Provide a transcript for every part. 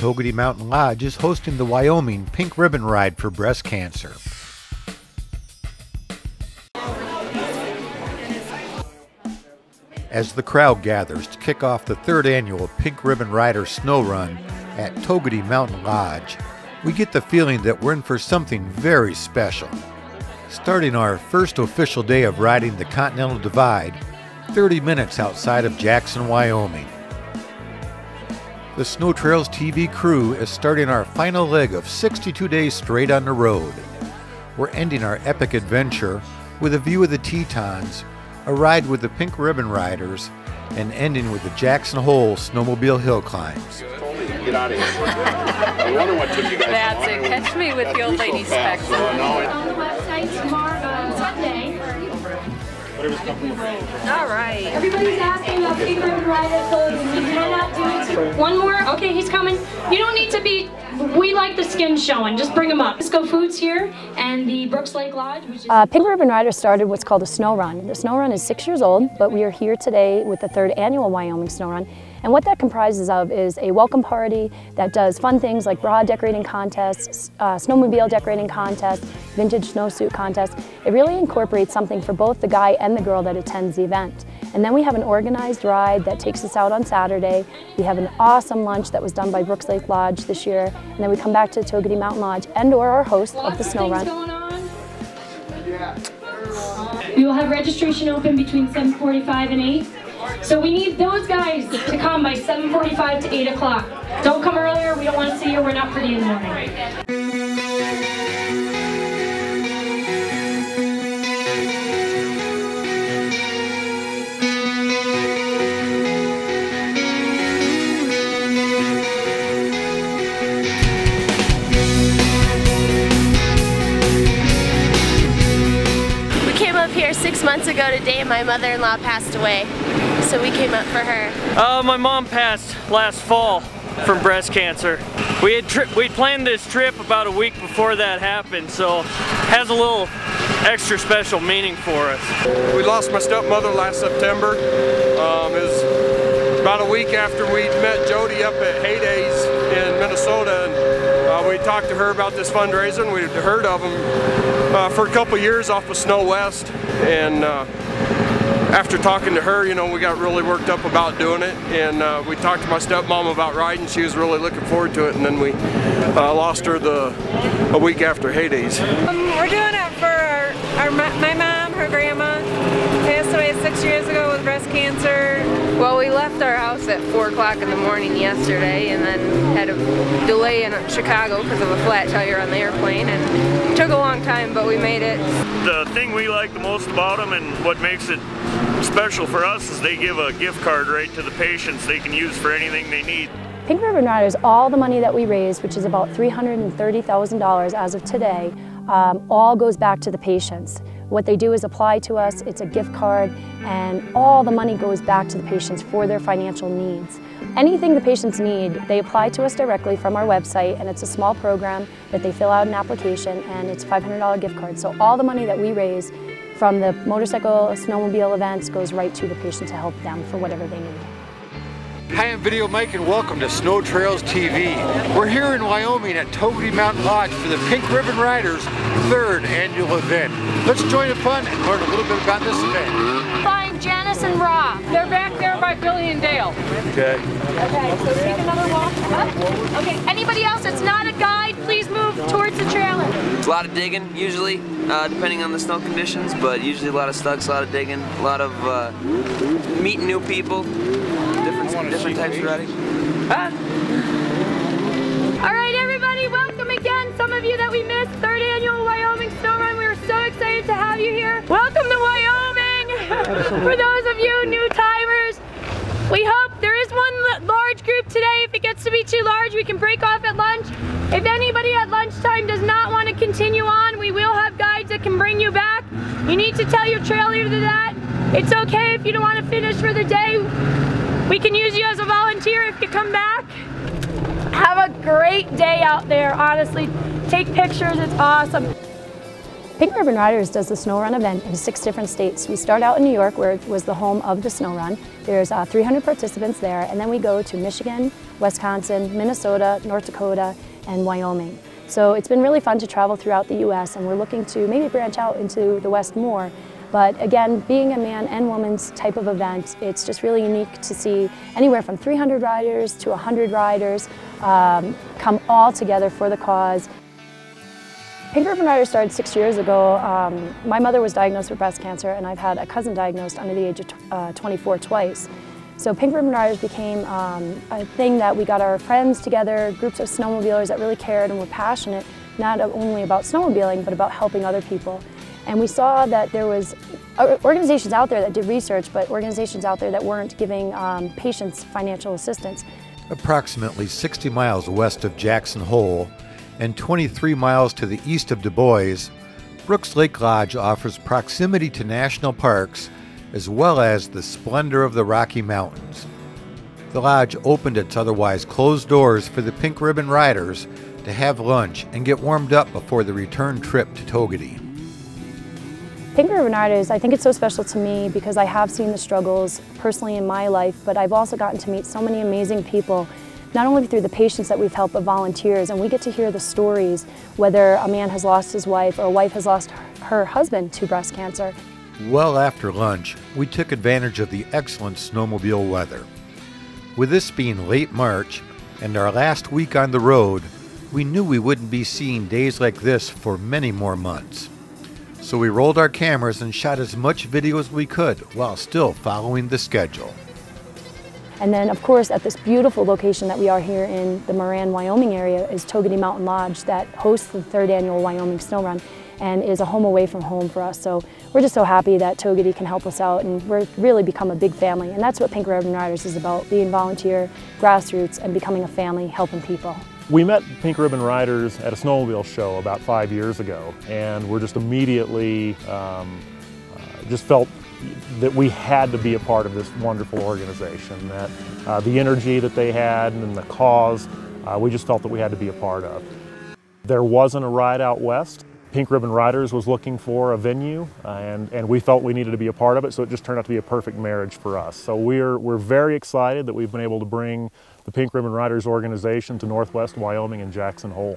Togwotee Mountain Lodge is hosting the Wyoming Pink Ribbon Ride for breast cancer. As the crowd gathers to kick off the third annual Pink Ribbon Rider Sno-run at Togwotee Mountain Lodge, we get the feeling that we're in for something very special. Starting our first official day of riding the Continental Divide, 30 minutes outside of Jackson, Wyoming. The SnowTrailsTV crew is starting our final leg of 62 days straight on the road. We're ending our epic adventure with a view of the Tetons, a ride with the Pink Ribbon Riders, and ending with the Jackson Hole Snowmobile hill climbs. Get out of here. I wonder what took you guys. That's it. Catch me with the old lady specs. On the website tomorrow, Sunday. All right. Everybody's asking about Pink Ribbon Rider clothes. We cannot do it. One more. Okay, he's coming. You don't need to be. We like the skin showing. Just bring them up. Disco Foods here and the Brooks Lake Lodge. Which is Pink Ribbon Rider started what's called a Sno-run. The Sno-run is 6 years old, but we are here today with the third annual Wyoming Sno-run. And what that comprises of is a welcome party that does fun things like bra decorating contests, snowmobile decorating contests, vintage snowsuit contests. It really incorporates something for both the guy and the girl that attends the event. And then we have an organized ride that takes us out on Saturday. We have an awesome lunch that was done by Brooks Lake Lodge this year. And then we come back to Togwotee Mountain Lodge and or our host of the Sno-run. We will have registration open between 7:45 and 8. So we need those guys to come by 7:45 to 8 o'clock. Don't come earlier, we don't want to see you, we're not pretty in the morning. We came up here 6 months ago today. My mother-in-law passed away, so we came up for her. My mom passed last fall from breast cancer. We'd planned this trip about a week before that happened, so it has a little extra special meaning for us. We lost my stepmother last September. It was about a week after we'd met Jody up at Heydays in Minnesota, and we talked to her about this fundraiser, and we'd heard of them for a couple years off of Snow West, and after talking to her, you know, we got really worked up about doing it, and we talked to my stepmom about riding. She was really looking forward to it, and then we lost her a week after Heydays. We're doing it for my mom, her grandma, passed away 6 years ago with breast cancer. Well, we left our house at 4 o'clock in the morning yesterday, and then had a delay in Chicago because of a flat tire on the airplane, and it took a long time, but we made it. The thing we like the most about them, and what makes it special for us, is they give a gift card right to the patients they can use for anything they need. Pink Ribbon Riders, all the money that we raise, which is about $330,000 as of today, all goes back to the patients. What they do is apply to us, it's a gift card, and all the money goes back to the patients for their financial needs. Anything the patients need, they apply to us directly from our website, and it's a small program that they fill out an application, and it's a $500 gift card. So all the money that we raise from the motorcycle, snowmobile events goes right to the patient to help them for whatever they need. Hi, I'm Video Mike and welcome to Snow Trails TV. We're here in Wyoming at Togwotee Mountain Lodge for the Pink Ribbon Riders' third annual event. Let's join the fun and learn a little bit about this event. Find Janice and Ra. They're back there by Billy and Dale. Okay. Okay, so take another walk up. Okay, anybody else that's not a guide, please move towards the trailer. It's a lot of digging, usually, depending on the snow conditions, but usually a lot of stucks, a lot of digging, a lot of meeting new people, different types of riding. All right, everybody, welcome again. Some of you that we missed, third annual Wyoming Sno-run. We are so excited to have you here. Welcome to Wyoming. For those of you new timers, we hope there is one large group today. If it gets to be too large, we can break off at lunch. If anybody at lunchtime does not want to continue on, we will have guides that can bring you back. You need to tell your trail leader that. It's okay if you don't want to finish for the day. We can use you as a volunteer if you come back. Have a great day out there, honestly. Take pictures, it's awesome. Pink Ribbon Riders does the Sno-run event in 6 different states. We start out in New York, where it was the home of the Sno-run. There's 300 participants there, and then we go to Michigan, Wisconsin, Minnesota, North Dakota, and Wyoming. So it's been really fun to travel throughout the U.S., and we're looking to maybe branch out into the West more. But again, being a man and woman's type of event, it's just really unique to see anywhere from 300 riders to 100 riders come all together for the cause. Pink Ribbon Riders started 6 years ago. My mother was diagnosed with breast cancer, and I've had a cousin diagnosed under the age of 24 twice. So Pink Ribbon Riders became a thing that we got our friends together, groups of snowmobilers that really cared and were passionate, not only about snowmobiling, but about helping other people. And we saw that there was organizations out there that did research, but organizations out there that weren't giving patients financial assistance. Approximately 60 miles west of Jackson Hole and 23 miles to the east of Du Bois, Brooks Lake Lodge offers proximity to national parks as well as the splendor of the Rocky Mountains. The lodge opened its otherwise closed doors for the Pink Ribbon Riders to have lunch and get warmed up before the return trip to Togwotee. Pink Ribbon Riders, I think it's so special to me because I have seen the struggles personally in my life, but I've also gotten to meet so many amazing people, not only through the patients that we've helped, but volunteers, and we get to hear the stories, whether a man has lost his wife or a wife has lost her husband to breast cancer. Well after lunch, we took advantage of the excellent snowmobile weather. With this being late March and our last week on the road, we knew we wouldn't be seeing days like this for many more months. So we rolled our cameras and shot as much video as we could while still following the schedule. And then, of course, at this beautiful location that we are here in the Moran, Wyoming area is Togwotee Mountain Lodge that hosts the 3rd Annual Wyoming Sno-run and is a home away from home for us. So we're just so happy that Togwotee can help us out, and we've really become a big family. And that's what Pink Ribbon Riders is about, being volunteer, grassroots, and becoming a family, helping people. We met Pink Ribbon Riders at a snowmobile show about 5 years ago, and we're just immediately just felt that we had to be a part of this wonderful organization, that the energy that they had and the cause, we just felt that we had to be a part of. There wasn't a ride out west. Pink Ribbon Riders was looking for a venue, and we felt we needed to be a part of it, so it just turned out to be a perfect marriage for us. So we're very excited that we've been able to bring the Pink Ribbon Riders organization to Northwest Wyoming and Jackson Hole.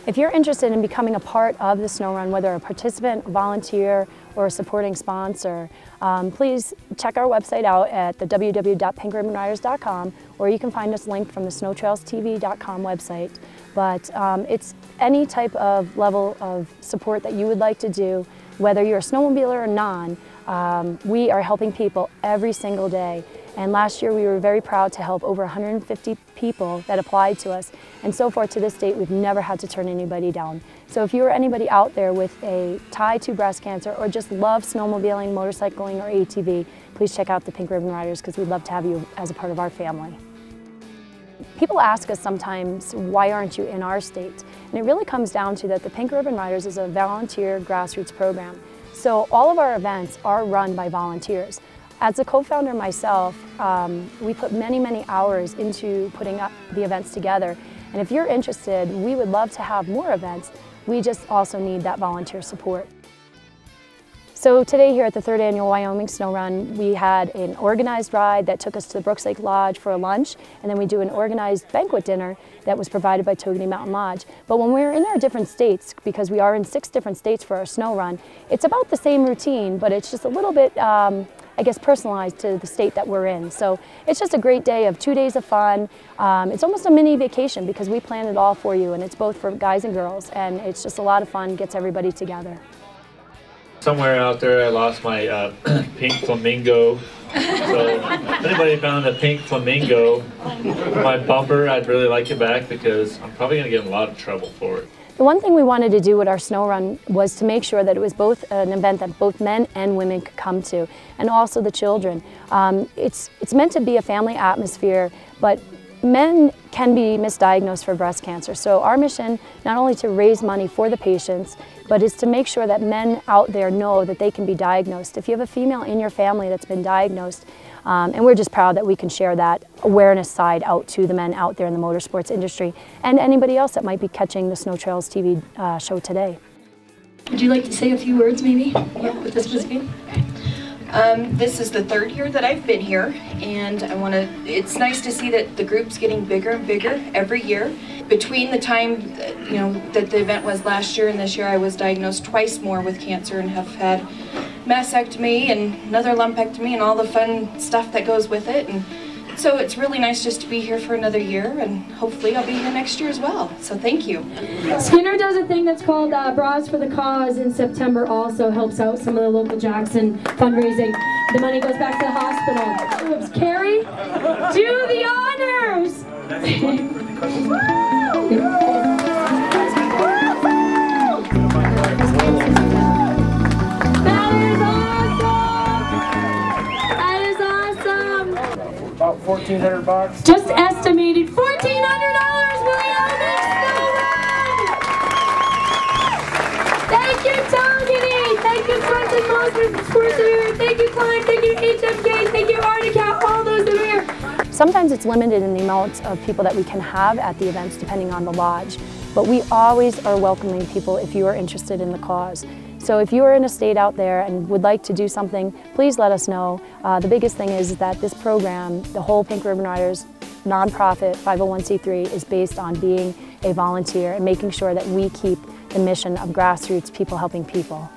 If you're interested in becoming a part of the Sno-run, whether a participant, volunteer, or a supporting sponsor, please check our website out at the www.pinkribbonriders.com, or you can find us linked from the SnowTrailsTV.com website. But it's any type of level of support that you would like to do, whether you're a snowmobiler or non. We are helping people every single day. And last year we were very proud to help over 150 people that applied to us. And so far to this date, we've never had to turn anybody down. So if you are anybody out there with a tie to breast cancer or just love snowmobiling, motorcycling, or ATV, please check out the Pink Ribbon Riders because we'd love to have you as a part of our family. People ask us sometimes, why aren't you in our state? And it really comes down to that the Pink Ribbon Riders is a volunteer grassroots program. So all of our events are run by volunteers. As a co-founder myself, we put many, many hours into putting up the events together. And if you're interested, we would love to have more events. We just also need that volunteer support. So today here at the 3rd Annual Wyoming Sno-run, we had an organized ride that took us to the Brooks Lake Lodge for a lunch, and then we do an organized banquet dinner that was provided by Togwotee Mountain Lodge. But when we're in our different states, because we are in 6 different states for our Sno-run, it's about the same routine, but it's just a little bit, I guess, personalized to the state that we're in. So it's just a great day of 2 days of fun. It's almost a mini vacation because we planned it all for you, and it's both for guys and girls, and it's just a lot of fun, gets everybody together. Somewhere out there I lost my pink flamingo. So if anybody found a pink flamingo for my bumper, I'd really like it back because I'm probably going to get in a lot of trouble for it. The one thing we wanted to do with our Sno-run was to make sure that it was both an event that both men and women could come to, and also the children. It's meant to be a family atmosphere, but men can be misdiagnosed for breast cancer. So our mission, not only to raise money for the patients, but is to make sure that men out there know that they can be diagnosed. If you have a female in your family that's been diagnosed, and we're just proud that we can share that awareness side out to the men out there in the motorsports industry and anybody else that might be catching the SnowTrailsTV show today. Would you like to say a few words maybe about what this was being? This is the third year that I've been here, and it's nice to see that the group's getting bigger and bigger every year. Between the time that the event was last year and this year, I was diagnosed twice more with cancer and have had mastectomy and another lumpectomy and all the fun stuff that goes with it. And so it's really nice just to be here for another year, and hopefully I'll be here next year as well. So thank you. Skinner does a thing that's called Bras for the Cause in September, also helps out some of the local Jackson fundraising. The money goes back to the hospital. Oops, Carrie, do the honors! About $1,400. Just estimated $1,400 Wyoming Sno-run! Thank you, Togwotee! Thank you, Friends and Monsters Sports that are here. Thank you, Climb. Thank you, HMK. Thank you, Arnica, all those that are here. Sometimes it's limited in the amount of people that we can have at the events depending on the lodge, but we always are welcoming people if you are interested in the cause. So if you are in a state out there and would like to do something, please let us know. The biggest thing is that this program, the whole Pink Ribbon Riders nonprofit 501c3, is based on being a volunteer and making sure that we keep the mission of grassroots people helping people.